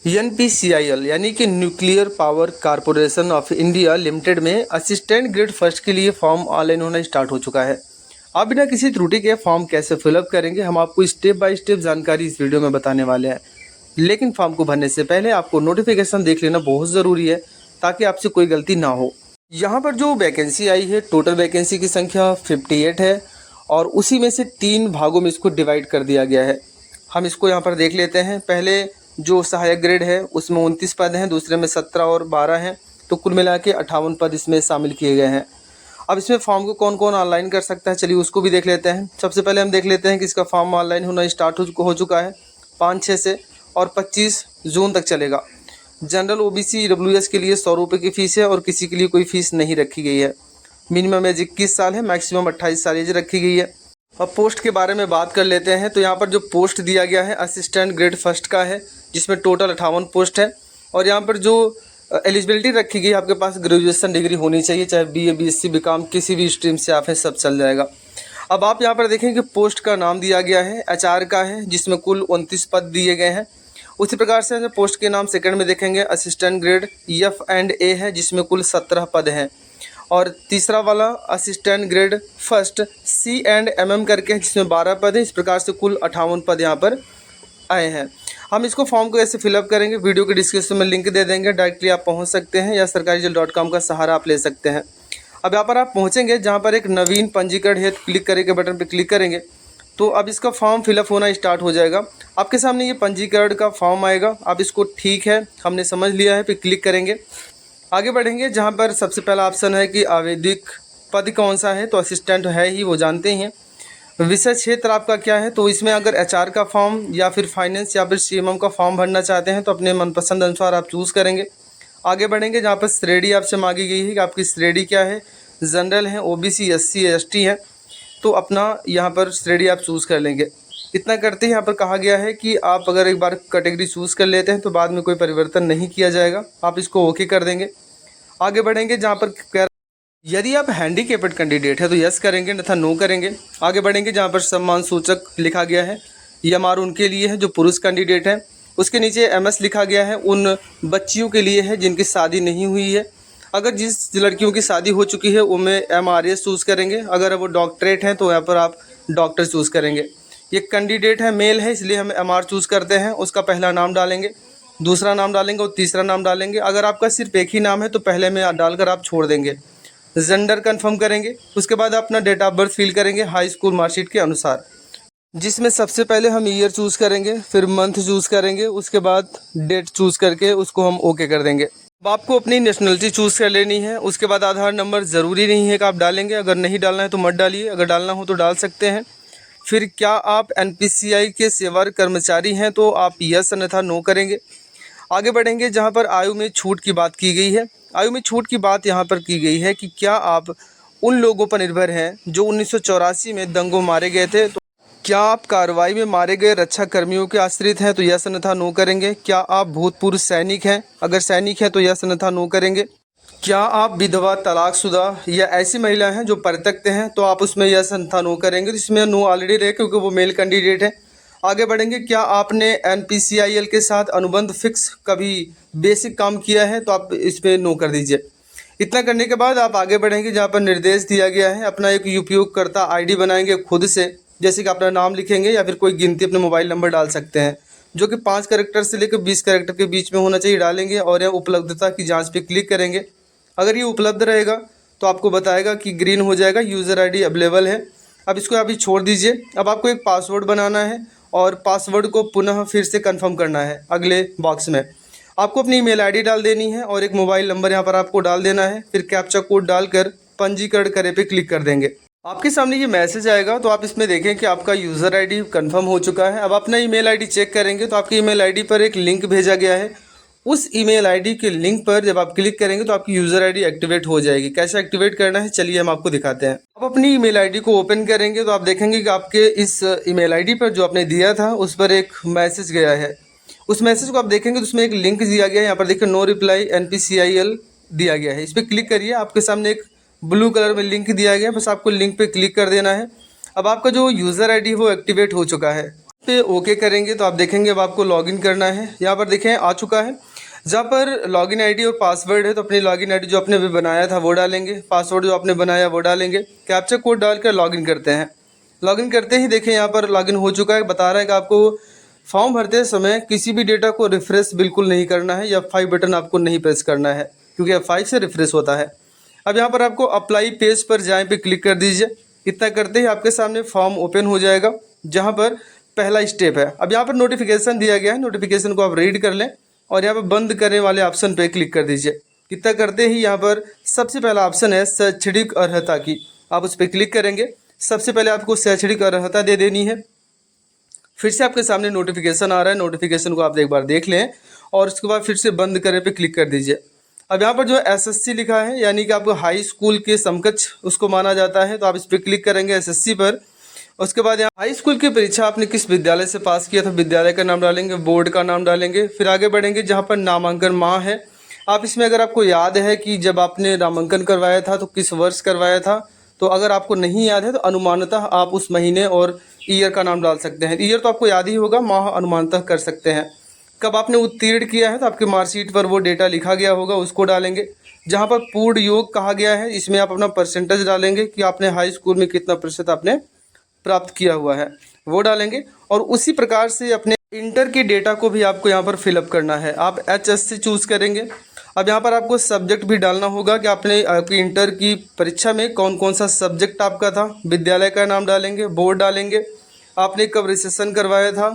NPCIL यानी कि nuclear power corporation of India limited में असिस्टेंट ग्रेड फर्स्ट के लिए फॉर्म ऑनलाइन होना स्टार्ट हो चुका है। आप बिना किसी त्रुटि के फॉर्म कैसे फिलअप करेंगे, हम आपको स्टेप बाय स्टेप जानकारी इस वीडियो में बताने वाले हैं। लेकिन फॉर्म को भरने से पहले आपको नोटिफिकेशन देख लेना बहुत ज़रूरी है ताकि आपसे कोई गलती ना हो। यहाँ पर जो वैकेंसी आई है, टोटल वैकेंसी की संख्या 58 है और उसी में से 3 भागों में इसको डिवाइड कर दिया गया है। हम इसको यहाँ पर देख लेते हैं। पहले जो सहायक ग्रेड है उसमें 29 पद हैं, दूसरे में 17 और 12 हैं, तो कुल मिला के 58 पद इसमें शामिल किए गए हैं। अब इसमें फॉर्म को कौन कौन ऑनलाइन कर सकता है, चलिए उसको भी देख लेते हैं। सबसे पहले हम देख लेते हैं कि इसका फॉर्म ऑनलाइन होना स्टार्ट हो चुका है 5-6 से और 25 जून तक चलेगा। जनरल OBC EWS के लिए 100 रुपये की फ़ीस है और किसी के लिए कोई फ़ीस नहीं रखी गई है। मिनिमम एज 21 साल है, मैक्सिमम 28 साल एज रखी गई है। अब पोस्ट के बारे में बात कर लेते हैं। तो यहाँ पर जो पोस्ट दिया गया है असिस्टेंट ग्रेड फर्स्ट का है, जिसमें टोटल 58 पोस्ट है। और यहाँ पर जो एलिजिबिलिटी रखी गई है, आपके पास ग्रेजुएशन डिग्री होनी चाहिए, चाहे BA BSc BCom किसी भी स्ट्रीम से आप हैं, सब चल जाएगा। अब आप यहाँ पर देखें कि पोस्ट का नाम दिया गया है HR का है, जिसमें कुल 29 पद दिए गए हैं। उसी प्रकार से जो पोस्ट के नाम सेकंड में देखेंगे असिस्टेंट ग्रेड F&A है, जिसमें कुल 17 पद हैं। और तीसरा वाला असिस्टेंट ग्रेड फर्स्ट C&MM करके है, जिसमें 12 पद है। इस प्रकार से कुल 58 पद यहाँ पर आए हैं। हम इसको फॉर्म को ऐसे फिलअप करेंगे, वीडियो के डिस्क्रिप्शन में लिंक दे देंगे, डायरेक्टली आप पहुँच सकते हैं या sarkarijal.com का सहारा आप ले सकते हैं। अब यहाँ पर आप पहुँचेंगे जहाँ पर एक नवीन पंजीकरण हेतु क्लिक करेंगे, बटन पर क्लिक करेंगे तो अब इसका फॉर्म फिलअप होना स्टार्ट हो जाएगा। आपके सामने ये पंजीकरण का फॉर्म आएगा। आप इसको ठीक है, हमने समझ लिया है, फिर क्लिक करेंगे, आगे बढ़ेंगे। जहाँ पर सबसे पहला ऑप्शन है कि आवेदिक पद कौन सा है, तो असिस्टेंट है ही, वो जानते ही हैं। विषय क्षेत्र आपका क्या है, तो इसमें अगर HR का फॉर्म या फिर फाइनेंस या फिर CMM का फॉर्म भरना चाहते हैं तो अपने मनपसंद अनुसार आप चूज़ करेंगे। आगे बढ़ेंगे, जहाँ पर श्रेणी आपसे मांगी गई है कि आपकी श्रेणी क्या है, जनरल है, OBC SC ST है, तो अपना यहाँ पर श्रेणी आप चूज़ कर लेंगे। इतना करते ही यहाँ पर कहा गया है कि आप अगर एक बार कैटेगरी चूज़ कर लेते हैं तो बाद में कोई परिवर्तन नहीं किया जाएगा, आप इसको ओके कर देंगे। आगे बढ़ेंगे, जहाँ पर यदि आप हैंडीकेप्ड कैंडिडेट है तो यस करेंगे, अन्यथा नो करेंगे। आगे बढ़ेंगे, जहाँ पर सम्मान सूचक लिखा गया है, EMR उनके लिए है जो पुरुष कैंडिडेट हैं। उसके नीचे MS लिखा गया है, उन बच्चियों के लिए है जिनकी शादी नहीं हुई है। अगर जिस लड़कियों की शादी हो चुकी है उनमें MRS चूज़ करेंगे। अगर वो डॉक्टरेट हैं तो यहाँ पर आप डॉक्टर चूज़ करेंगे। ये कैंडिडेट है, मेल है, इसलिए हम MR चूज़ करते हैं। उसका पहला नाम डालेंगे, दूसरा नाम डालेंगे और तीसरा नाम डालेंगे। अगर आपका सिर्फ एक ही नाम है तो पहले में डालकर आप छोड़ देंगे। जेंडर कंफर्म करेंगे, उसके बाद अपना डेट ऑफ बर्थ फिल करेंगे हाई स्कूल मार्कशीट के अनुसार, जिसमें सबसे पहले हम ईयर चूज़ करेंगे, फिर मंथ चूज़ करेंगे, उसके बाद डेट चूज़ करके उसको हम ओके कर देंगे। अब आपको अपनी नेशनलिटी चूज़ कर लेनी है। उसके बाद आधार नंबर ज़रूरी नहीं है कि आप डालेंगे, अगर नहीं डालना है तो मत डालिए, अगर डालना हो तो डाल सकते हैं। फिर क्या आप NPCI के सेवारत कर्मचारी हैं तो आप यस अन्यथा नो करेंगे। आगे बढ़ेंगे, जहां पर आयु में छूट की बात की गई है। आयु में छूट की बात यहां पर की गई है कि क्या आप उन लोगों पर निर्भर हैं जो 1984 में दंगों मारे गए थे, तो क्या आप कार्रवाई में मारे गए रक्षा कर्मियों के आश्रित हैं तो यस अन्यथा नो करेंगे। क्या आप भूतपूर्व सैनिक हैं, अगर सैनिक हैं तो यस अन्यथा नो करेंगे। क्या आप विधवा, तलाकशुदा या ऐसी महिला हैं जो परित्यक्त हैं तो आप उसमें यस अन्यथा नो करेंगे। तो इसमें नो ऑलरेडी रहे क्योंकि वो मेल कैंडिडेट है। आगे बढ़ेंगे, क्या आपने NPCIL के साथ अनुबंध फिक्स कभी बेसिक काम किया है तो आप इस पर नो कर दीजिए। इतना करने के बाद आप आगे बढ़ेंगे, जहाँ पर निर्देश दिया गया है अपना एक उपयोगकर्ता ID बनाएंगे खुद से, जैसे कि अपना नाम लिखेंगे या फिर कोई गिनती अपने मोबाइल नंबर डाल सकते हैं, जो कि 5 कैरेक्टर से लेकर 20 कैरेक्टर के बीच में होना चाहिए, डालेंगे। और यह उपलब्धता की जाँच पर क्लिक करेंगे। अगर ये उपलब्ध रहेगा तो आपको बताएगा कि ग्रीन हो जाएगा, यूज़र ID अवेलेबल है। अब इसको अभी छोड़ दीजिए। अब आपको एक पासवर्ड बनाना है और पासवर्ड को पुनः फिर से कंफर्म करना है। अगले बॉक्स में आपको अपनी ईमेल ID डाल देनी है और एक मोबाइल नंबर यहाँ पर आपको डाल देना है। फिर कैप्चा कोड डालकर पंजीकरण करे पे क्लिक कर देंगे। आपके सामने ये मैसेज आएगा, तो आप इसमें देखें कि आपका यूज़र ID कंफर्म हो चुका है। अब अपना ईमेल ID चेक करेंगे तो आपकी ईमेल ID पर एक लिंक भेजा गया है। उस ईमेल ID के लिंक पर जब आप क्लिक करेंगे तो आपकी यूज़र ID एक्टिवेट हो जाएगी। कैसे एक्टिवेट करना है, चलिए हम आपको दिखाते हैं। आप अपनी ईमेल ID को ओपन करेंगे तो आप देखेंगे कि आपके इस ईमेल ID पर जो आपने दिया था उस पर एक मैसेज गया है। उस मैसेज को आप देखेंगे तो उसमें एक लिंक दिया गया है, यहाँ पर देखिए नो रिप्लाई NPCIL दिया गया है। इस पर क्लिक करिए, आपके सामने एक ब्लू कलर में लिंक दिया गया है, बस आपको लिंक पर क्लिक कर देना है। अब आपका जो यूज़र ID है वो एक्टिवेट हो चुका है। पे ओके करेंगे तो आप देखेंगे अब आपको लॉगिन करना है। यहाँ पर देखें आ चुका है, जहाँ पर लॉगिन आईडी और पासवर्ड है तो अपनी लॉगिन आईडी जो आपने भी बनाया था वो डालेंगे, पासवर्ड जो आपने बनाया वो डालेंगे, कैप्चा कोड डालकर लॉगिन करते हैं। लॉगिन करते ही देखें यहाँ पर लॉगिन हो चुका है। बता रहा है कि आपको फॉर्म भरते समय किसी भी डेटा को रिफ्रेश बिल्कुल नहीं करना है, या F5 बटन आपको नहीं प्रेस करना है क्योंकि F5 से रिफ्रेश होता है। अब यहाँ पर आपको अप्लाई पेज पर जाएँ पे क्लिक कर दीजिए। इतना करते ही आपके सामने फॉर्म ओपन हो जाएगा, जहाँ पर पहला स्टेप है। अब यहाँ पर नोटिफिकेशन दिया गया है, नोटिफिकेशन को आप रीड कर लें और यहाँ पर बंद करने वाले ऑप्शन पे क्लिक कर दीजिए। इतना करते ही यहाँ पर सबसे पहला ऑप्शन है शैक्षणिक अर्हता की, आप उस पर क्लिक करेंगे। सबसे पहले आपको शैक्षणिक अर्हता दे देनी है। फिर से आपके सामने नोटिफिकेशन आ रहा है, नोटिफिकेशन को आप एक बार देख लें और उसके बाद फिर से बंद करने पे क्लिक कर दीजिए। अब यहाँ पर जो एसएससी लिखा है, यानी कि आपको हाई स्कूल के समकक्ष उसको माना जाता है, तो आप इस पर क्लिक करेंगे एसएससी पर। उसके बाद यहाँ हाई स्कूल की परीक्षा आपने किस विद्यालय से पास किया था, विद्यालय का नाम डालेंगे, बोर्ड का नाम डालेंगे। फिर आगे बढ़ेंगे जहाँ पर नामांकन माह है, आप इसमें अगर आपको याद है कि जब आपने नामांकन करवाया था तो किस वर्ष करवाया था, तो अगर आपको नहीं याद है तो अनुमानतः आप उस महीने और ईयर का नाम डाल सकते हैं। ईयर तो आपको याद ही होगा, माह अनुमानतः कर सकते हैं। कब आपने उत्तीर्ण किया है तो आपके मार्कशीट पर वो डेटा लिखा गया होगा, उसको डालेंगे। जहाँ पर पूर्ण योग कहा गया है, इसमें आप अपना परसेंटेज डालेंगे कि आपने हाई स्कूल में कितना प्रतिशत आपने प्राप्त किया हुआ है, वो डालेंगे। और उसी प्रकार से अपने इंटर के डेटा को भी आपको यहाँ पर फिलअप करना है। आप HSC चूज़ करेंगे। अब यहाँ पर आपको सब्जेक्ट भी डालना होगा कि आपने आपकी इंटर की परीक्षा में कौन कौन सा सब्जेक्ट आपका था, विद्यालय का नाम डालेंगे, बोर्ड डालेंगे, आपने कब रजिस्ट्रेशन करवाया था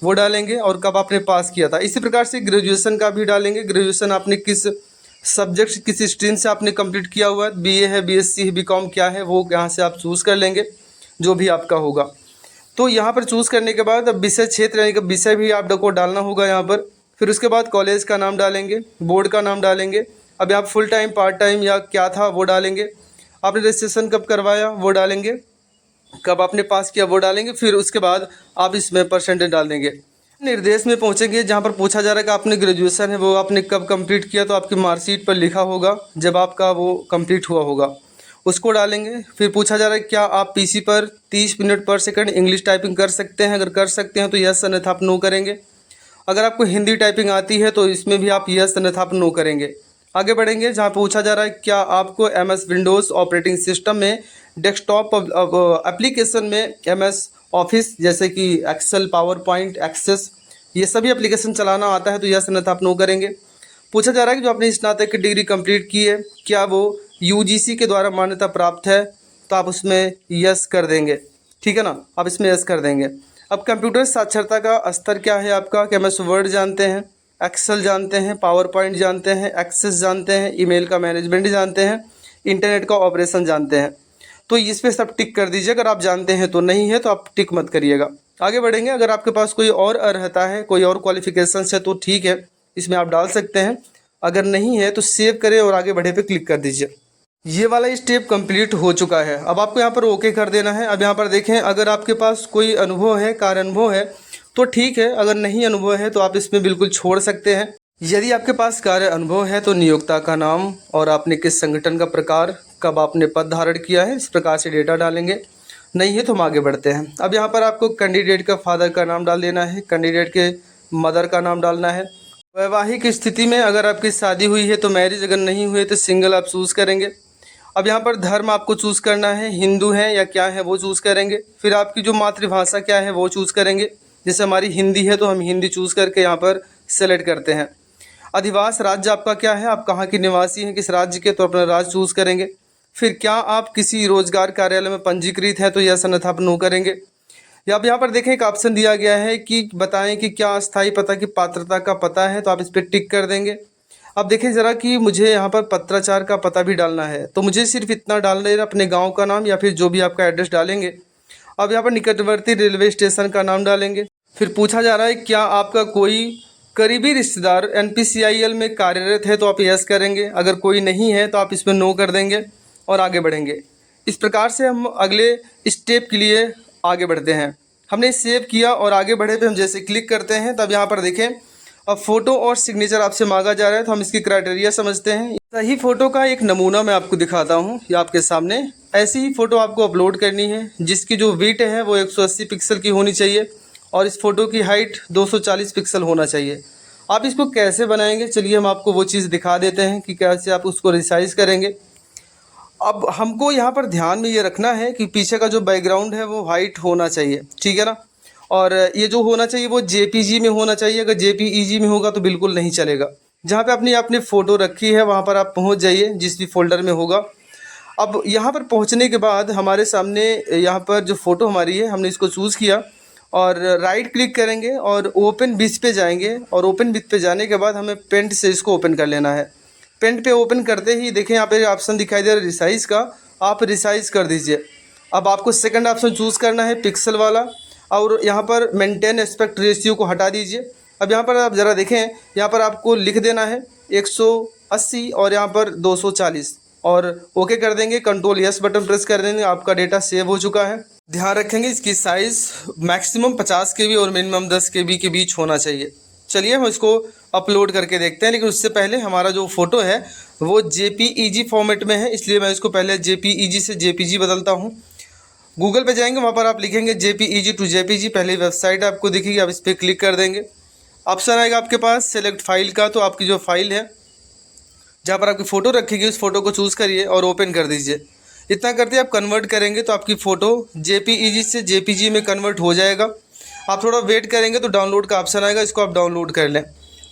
वो डालेंगे और कब आपने पास किया था। इसी प्रकार से ग्रेजुएशन का भी डालेंगे, ग्रेजुएशन आपने किस सब्जेक्ट किस स्ट्रीम से आपने कंप्लीट किया हुआ है, BA है, BSc है, BCom क्या है, वो यहाँ से आप चूज़ कर लेंगे जो भी आपका होगा। तो यहाँ पर चूज़ करने के बाद अब विषय क्षेत्र यानी कि विषय भी आपको डालना होगा यहाँ पर। फिर उसके बाद कॉलेज का नाम डालेंगे, बोर्ड का नाम डालेंगे। अब आप फुल टाइम पार्ट टाइम या क्या था वो डालेंगे, आपने रजिस्ट्रेशन कब करवाया वो डालेंगे, कब आपने पास किया वो डालेंगे। फिर उसके बाद आप इसमें परसेंटेज डाल देंगे। निर्देश में पहुंचेंगे जहां पर पूछा जा रहा है कि आपने ग्रेजुएशन है वो आपने कब कंप्लीट किया, तो आपकी मार्कशीट पर लिखा होगा जब आपका वो कंप्लीट हुआ होगा, उसको डालेंगे। फिर पूछा जा रहा है क्या आप PC पर 30 मिनट पर सेकंड इंग्लिश टाइपिंग कर सकते हैं, अगर कर सकते हैं तो यस, अन्यथा आप नो करेंगे। अगर आपको हिंदी टाइपिंग आती है तो इसमें भी आप यस, अन्यथा आप नो करेंगे। आगे बढ़ेंगे जहाँ पूछा जा रहा है क्या आपको MS विंडोज़ ऑपरेटिंग सिस्टम में डेस्कटॉप एप्लीकेशन में MS ऑफिस जैसे कि एक्सेल, पावर पॉइंट, एक्सेस, ये सभी एप्लीकेशन चलाना आता है, तो यस, अन्यथा आप नो करेंगे। पूछा जा रहा है कि जो आपने स्नातक की डिग्री कंप्लीट की है क्या वो UGC के द्वारा मान्यता प्राप्त है, तो आप उसमें यस कर देंगे, ठीक है ना, आप इसमें यस कर देंगे। अब कंप्यूटर साक्षरता का स्तर क्या है आपका, कि MS वर्ड जानते हैं, एक्सेल जानते हैं, पावर पॉइंट जानते हैं, एक्सेस जानते हैं, ईमेल का मैनेजमेंट जानते हैं, इंटरनेट का ऑपरेशन जानते हैं, तो इस पर सब टिक कर दीजिए। अगर आप जानते हैं तो नहीं है तो आप टिक मत करिएगा। आगे बढ़ेंगे, अगर आपके पास कोई और अर्हता है, कोई और क्वालिफिकेशन है तो ठीक है, इसमें आप डाल सकते हैं। अगर नहीं है तो सेव करें और आगे बढ़े पे क्लिक कर दीजिए। ये वाला स्टेप कंप्लीट हो चुका है। अब आपको यहाँ पर ओके कर देना है। अब यहाँ पर देखें, अगर आपके पास कोई अनुभव है, कार्य अनुभव है तो ठीक है, अगर नहीं अनुभव है तो आप इसमें बिल्कुल छोड़ सकते हैं। यदि आपके पास कार्य अनुभव है तो नियोक्ता का नाम और आपने किस संगठन का प्रकार, कब आपने पद धारण किया है, इस प्रकार से डेटा डालेंगे। नहीं है तो हम आगे बढ़ते हैं। अब यहाँ पर आपको कैंडिडेट का फादर का नाम डाल देना है, कैंडिडेट के मदर का नाम डालना है। वैवाहिक स्थिति में अगर आपकी शादी हुई है तो मैरिज, अगर नहीं हुई तो सिंगल आप चूज़ करेंगे। अब यहाँ पर धर्म आपको चूज़ करना है, हिंदू है या क्या है वो चूज़ करेंगे। फिर आपकी जो मातृभाषा क्या है वो चूज़ करेंगे, जैसे हमारी हिंदी है तो हम हिंदी चूज़ करके यहाँ पर सेलेक्ट करते हैं। अधिवास राज्य आपका क्या है, आप कहाँ के निवासी हैं, किस राज्य के, तो अपना राज्य चूज़ करेंगे। फिर क्या आप किसी रोजगार कार्यालय में पंजीकृत है, तो यह अन्यथा आप नो करेंगे। या अब यहाँ पर देखें एक ऑप्शन दिया गया है कि बताएं कि क्या अस्थायी पता की पात्रता का पता है, तो आप इस पर टिक कर देंगे। अब देखें ज़रा कि मुझे यहाँ पर पत्राचार का पता भी डालना है, तो मुझे सिर्फ इतना डालना है, अपने गाँव का नाम या फिर जो भी आपका एड्रेस डालेंगे। अब यहाँ पर निकटवर्ती रेलवे स्टेशन का नाम डालेंगे। फिर पूछा जा रहा है क्या आपका कोई करीबी रिश्तेदार NPCIL में कार्यरत है, तो आप यस करेंगे। अगर कोई नहीं है तो आप इसमें नो कर देंगे और आगे बढ़ेंगे। इस प्रकार से हम अगले स्टेप के लिए आगे बढ़ते हैं। हमने सेव किया और आगे बढ़े पे हम जैसे क्लिक करते हैं तब यहाँ पर देखें अब फ़ोटो और सिग्नेचर आपसे मांगा जा रहा है, तो हम इसकी क्राइटेरिया समझते हैं। सही फ़ोटो का एक नमूना मैं आपको दिखाता हूँ, ये आपके सामने। ऐसी ही फ़ोटो आपको अपलोड करनी है जिसकी जो वेट है वो 180 पिक्सल की होनी चाहिए और इस फ़ोटो की हाइट 240 पिक्सल होना चाहिए। आप इसको कैसे बनाएंगे, चलिए हम आपको वो चीज़ दिखा देते हैं कि कैसे आप उसको रिसाइज़ करेंगे। अब हमको यहाँ पर ध्यान में ये रखना है कि पीछे का जो बैकग्राउंड है वो वाइट होना चाहिए, ठीक है ना। और ये जो होना चाहिए वो जेपीजी में होना चाहिए। अगर जेपीईजी में होगा तो बिल्कुल नहीं चलेगा। जहाँ पे आपने अपनी फ़ोटो रखी है वहाँ पर आप पहुँच जाइए, जिस भी फ़ोल्डर में होगा। अब यहाँ पर पहुँचने के बाद हमारे सामने यहाँ पर जो फ़ोटो हमारी है, हमने इसको चूज़ किया और राइट क्लिक करेंगे और ओपन विथ पे जाएंगे। और ओपन विथ पे जाने के बाद हमें पेंट से इसको ओपन कर लेना है। पेंट पे ओपन करते ही देखें यहाँ पे ऑप्शन दिखाई दे रहा है रिसाइज़ का, आप रिसाइज़ कर दीजिए। अब आपको सेकंड ऑप्शन चूज़ करना है पिक्सल वाला, और यहाँ पर मेंटेन एस्पेक्ट रेशियो को हटा दीजिए। अब यहाँ पर आप ज़रा देखें, यहाँ पर आपको लिख देना है 180 और यहाँ पर 240 और ओके कर देंगे। कंट्रोल यस बटन प्रेस कर देंगे, आपका डेटा सेव हो चुका है। ध्यान रखेंगे इसकी साइज़ मैक्सिमम 50 KB और मिनिमम 10 KB के बीच होना चाहिए। चलिए हम इसको अपलोड करके देखते हैं, लेकिन उससे पहले हमारा जो फ़ोटो है वो जेपीईजी फॉर्मेट में है, इसलिए मैं इसको पहले जेपीईजी से जेपीजी बदलता हूँ। गूगल पे जाएंगे, वहाँ पर आप लिखेंगे जेपीईजी टू जेपीजी, पहले वेबसाइट आपको दिखेगी, आप इस पर क्लिक कर देंगे। ऑप्शन आएगा आपके पास सेलेक्ट फाइल का, तो आपकी जो फाइल है जहाँ पर आपकी फ़ोटो रखेगी उस फोटो को चूज़ करिए और ओपन कर दीजिए। इतना करते आप कन्वर्ट करेंगे तो आपकी फ़ोटो जेपीईजी से जेपीजी में कन्वर्ट हो जाएगा। आप थोड़ा वेट करेंगे तो डाउनलोड का ऑप्शन आएगा, इसको आप डाउनलोड कर लें।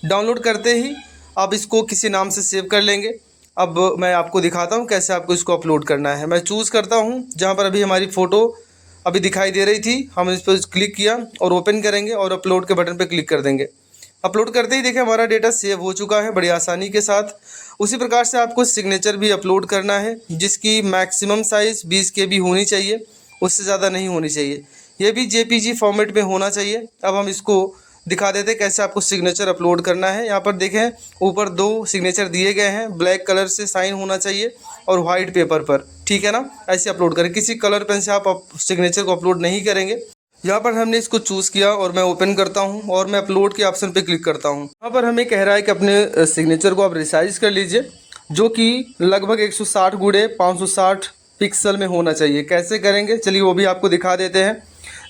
डाउनलोड करते ही आप इसको किसी नाम से सेव कर लेंगे। अब मैं आपको दिखाता हूँ कैसे आपको इसको अपलोड करना है। मैं चूज़ करता हूँ जहाँ पर अभी हमारी फ़ोटो अभी दिखाई दे रही थी, हम इस पर क्लिक किया और ओपन करेंगे और अपलोड के बटन पर क्लिक कर देंगे। अपलोड करते ही देखिए हमारा डेटा सेव हो चुका है बड़ी आसानी के साथ। उसी प्रकार से आपको सिग्नेचर भी अपलोड करना है, जिसकी मैक्सिमम साइज़ 20 KB होनी चाहिए, उससे ज़्यादा नहीं होनी चाहिए। ये भी जेपीजी फॉर्मेट में होना चाहिए। अब हम इसको दिखा देते हैं कैसे आपको सिग्नेचर अपलोड करना है। यहाँ पर देखें ऊपर 2 सिग्नेचर दिए गए हैं, ब्लैक कलर से साइन होना चाहिए और वाइट पेपर पर, ठीक है ना। ऐसे अपलोड करें, किसी कलर पेन से आप सिग्नेचर को अपलोड नहीं करेंगे। यहाँ पर हमने इसको चूज़ किया और मैं ओपन करता हूँ और मैं अपलोड के ऑप्शन पे क्लिक करता हूँ। यहाँ पर हमें कह रहा है कि अपने सिग्नेचर को आप रिसाइज कर लीजिए, जो कि लगभग 160 गुणे 560 पिक्सल में होना चाहिए। कैसे करेंगे चलिए वो भी आपको दिखा देते हैं।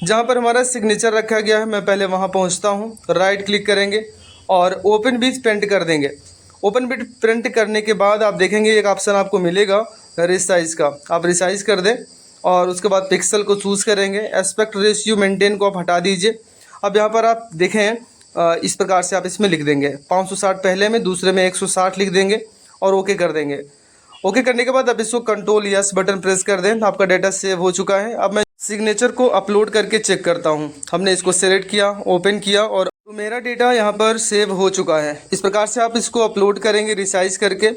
जहाँ पर हमारा सिग्नेचर रखा गया है मैं पहले वहाँ पहुँचता हूँ, राइट क्लिक करेंगे और ओपन विथ प्रिंट कर देंगे। ओपन विथ प्रिंट करने के बाद आप देखेंगे एक ऑप्शन आपको मिलेगा रिसाइज़ का, आप रिसाइज़ कर दें और उसके बाद पिक्सल को चूज़ करेंगे। एस्पेक्ट रेशियो मेंटेन को आप हटा दीजिए। अब यहाँ पर आप देखें इस प्रकार से आप इसमें लिख देंगे 560 पहले में, दूसरे में 160 लिख देंगे और ओके कर देंगे। ओके करने के बाद अब इसको कंट्रोल यस बटन प्रेस कर दें, आपका डेटा सेव हो चुका है। अब मैं सिग्नेचर को अपलोड करके चेक करता हूँ। हमने इसको सेलेक्ट किया, ओपन किया और मेरा डेटा यहाँ पर सेव हो चुका है। इस प्रकार से आप इसको अपलोड करेंगे रिसाइज करके।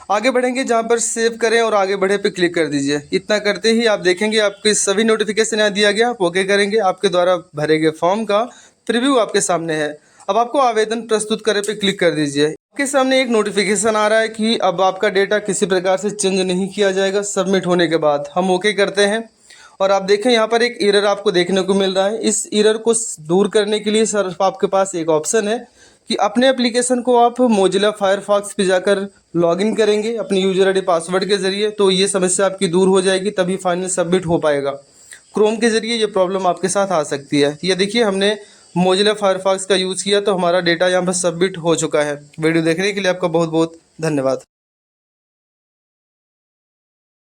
आगे बढ़ेंगे, जहाँ पर सेव करें और आगे बढ़े पे क्लिक कर दीजिए। इतना करते ही आप देखेंगे आपके सभी नोटिफिकेशन यहाँ दिया गया, आप ओके करेंगे, आपके द्वारा भरे गए फॉर्म का प्रीव्यू आपके सामने है। अब आपको आवेदन प्रस्तुत करें पे क्लिक कर दीजिए। आपके सामने एक नोटिफिकेशन आ रहा है कि अब आपका डेटा किसी प्रकार से चेंज नहीं किया जाएगा सबमिट होने के बाद। हम ओके करते हैं और आप देखें यहाँ पर एक एरर आपको देखने को मिल रहा है। इस एरर को दूर करने के लिए सर आपके पास एक ऑप्शन है कि अपने एप्लीकेशन को आप मोजिला फायरफॉक्स पे जाकर लॉगिन करेंगे अपनी यूजर आईडी पासवर्ड के ज़रिए, तो ये समस्या आपकी दूर हो जाएगी, तभी फाइनल सबमिट हो पाएगा। क्रोम के ज़रिए ये प्रॉब्लम आपके साथ आ सकती है। ये देखिए हमने मोजिला फायरफॉक्स का यूज़ किया तो हमारा डेटा यहाँ पर सबमिट हो चुका है। वीडियो देखने के लिए आपका बहुत बहुत धन्यवाद।